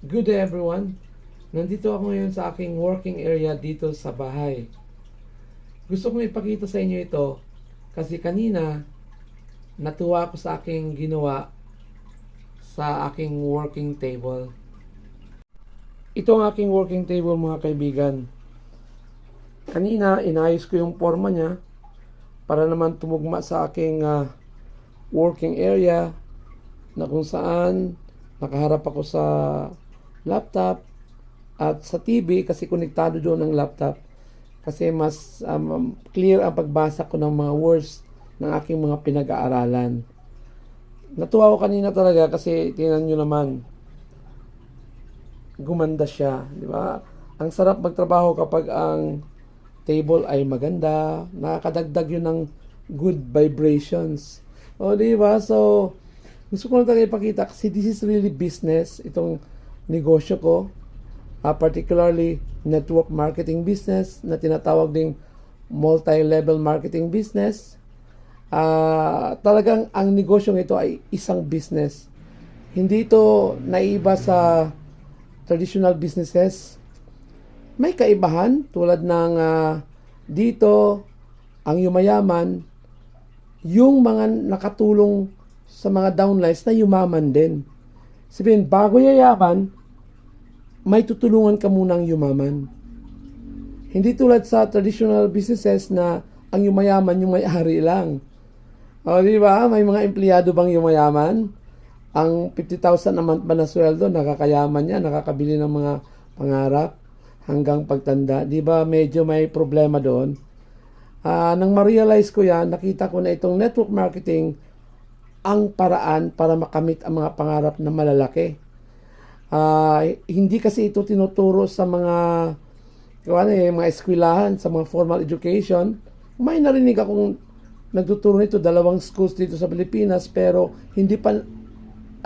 Good day everyone. Nandito ako ngayon sa aking working area dito sa bahay. Gusto kong ipakita sa inyo ito kasi kanina natuwa ako sa aking ginawa sa aking working table. Ito ang aking working table mga kaibigan. Kanina inayos ko yung forma niya para naman tumugma sa aking working area na kung saan nakaharap ako sa laptop at sa TV kasi konektado doon ang laptop kasi mas clear ang pagbasa ko ng mga words ng aking mga pinag-aaralan. Natuwa ako kanina talaga kasi tingnan nyo naman, gumanda siya, di ba? Ang sarap magtrabaho kapag ang table ay maganda, nakakadagdag yun ng good vibrations. O di ba? So, gusto ko lang talaga ipakita kasi this is really business, itong negosyo ko. Particularly network marketing business na tinatawag ding multi-level marketing business. Talagang ang negosyong ito ay isang business. Hindi ito naiba sa traditional businesses. May kaibahan tulad ng dito ang yumayaman, yung mga nakatulong sa mga downlines na yumaman din. Sabihin, bago yayaman, may tutulungan ka munang yumaman. Hindi tulad sa traditional businesses na ang yumayaman yung may-ari lang. O, di ba? May mga empleyado bang yumayaman? Ang 50,000 a month ba na sweldo, nakakayaman niya, nakakabili ng mga pangarap hanggang pagtanda. Di ba? Medyo may problema doon. Nang ma-realize ko yan, nakita ko na itong network marketing ang paraan para makamit ang mga pangarap na malalaki. Hindi kasi ito tinuturo sa mga eskwelahan, sa mga formal education. May narinig akong nagtuturo nito, 2 schools dito sa Pilipinas, pero hindi pa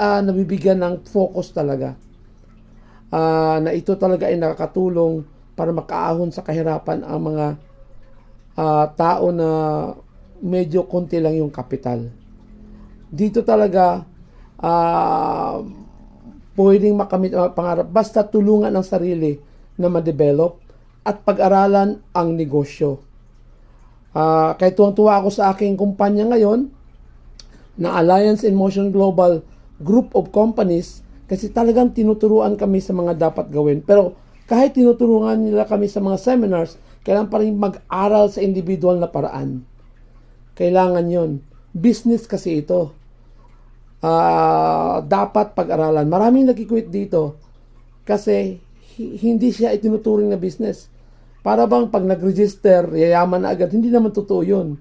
nabibigyan ng focus talaga. Na ito talaga ay nakakatulong para makaahon sa kahirapan ang mga tao na medyo konti lang yung kapital. Dito talaga pwedeng makamit ang pangarap basta tulungan ang sarili na ma-develop at pag-aralan ang negosyo. Kaya tuwang-tuwa ako sa aking kumpanya ngayon na Alliance in Motion Global Group of Companies kasi talagang tinuturuan kami sa mga dapat gawin. Pero kahit tinuturuan nila kami sa mga seminars, kailangan pa rin mag-aral sa individual na paraan. Kailangan yon. Business kasi ito. Dapat pag-aralan. Maraming nagkikwit dito kasi hindi siya itinuturing na business. Para bang pag nag-register, yayaman na agad. Hindi naman totoo yun.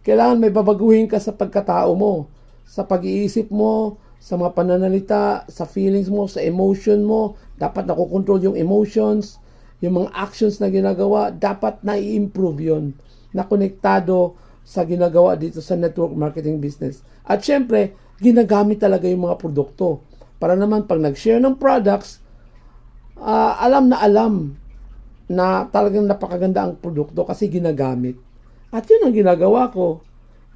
Kailangan may babaguhin ka sa pagkatao mo, sa pag-iisip mo, sa mga pananalita, sa feelings mo, sa emotion mo. Dapat nakokontrol yung emotions, yung mga actions na ginagawa. Dapat na-i-improve yun. Na konektado sa ginagawa dito sa network marketing business. At syempre, ginagamit talaga yung mga produkto. Para naman pag nag-share ng products, alam na talagang napakaganda ang produkto kasi ginagamit. At yun ang ginagawa ko.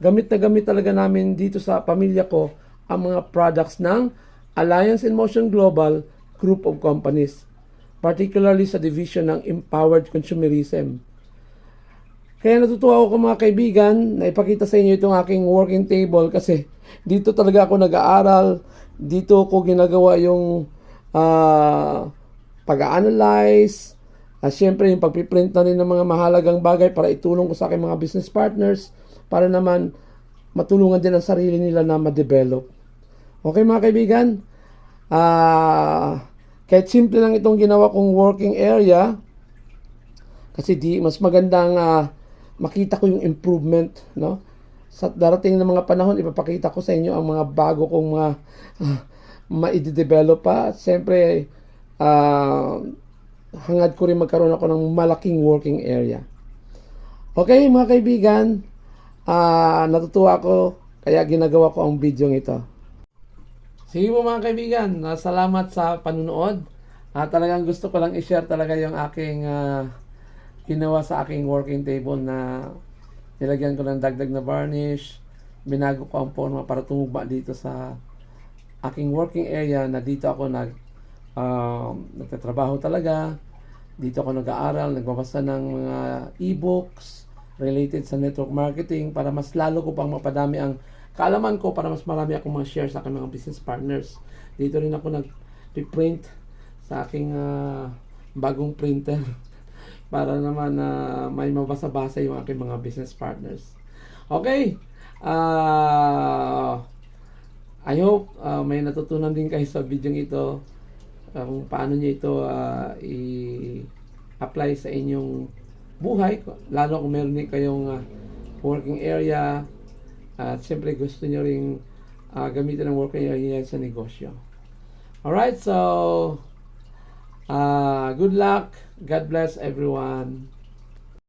Gamit na gamit talaga namin dito sa pamilya ko ang mga products ng Alliance in Motion Global Group of Companies. Particularly sa division ng Empowered Consumerism. Kaya natutuwa ako mga kaibigan na ipakita sa inyo itong aking working table kasi dito talaga ako nag-aaral, dito ko ginagawa yung pag-analyze, siyempre yung pagpiprint na rin ng mga mahalagang bagay para itulong ko sa aking mga business partners para naman matulungan din ang sarili nila na ma-develop. Okay mga kaibigan, kahit simple lang itong ginawa kong working area kasi mas magandang makita ko yung improvement, no? Sa darating na mga panahon, ipapakita ko sa inyo ang mga bago kong mga ma-i-develop pa. Siyempre, hangad ko rin magkaroon ako ng malaking working area. Okay, mga kaibigan, natutuwa ako, kaya ginagawa ko ang video ito. Sige po mga kaibigan, salamat sa panunood. Talagang gusto ko lang i-share talaga yung aking ginawa sa aking working table na nilagyan ko ng dagdag na varnish, binago ko ang forma para tumugma dito sa aking working area na dito ako nagtatrabaho talaga. Dito ako nag-aaral, nagbabasa ng mga e-books related sa network marketing para mas lalo ko pang mapadami ang kaalaman ko para mas marami akong mga share sa aking mga business partners. Dito rin ako nag-print sa aking bagong printer para naman may mabasa-basa yung aking mga business partners. Okay. I hope may natutunan din kayo sa video ito kung paano nyo ito i-apply sa inyong buhay, lalo kung meron din kayong working area at siyempre gusto nyo ring gamitin ang working area sa negosyo. Alright, so good luck. God bless everyone.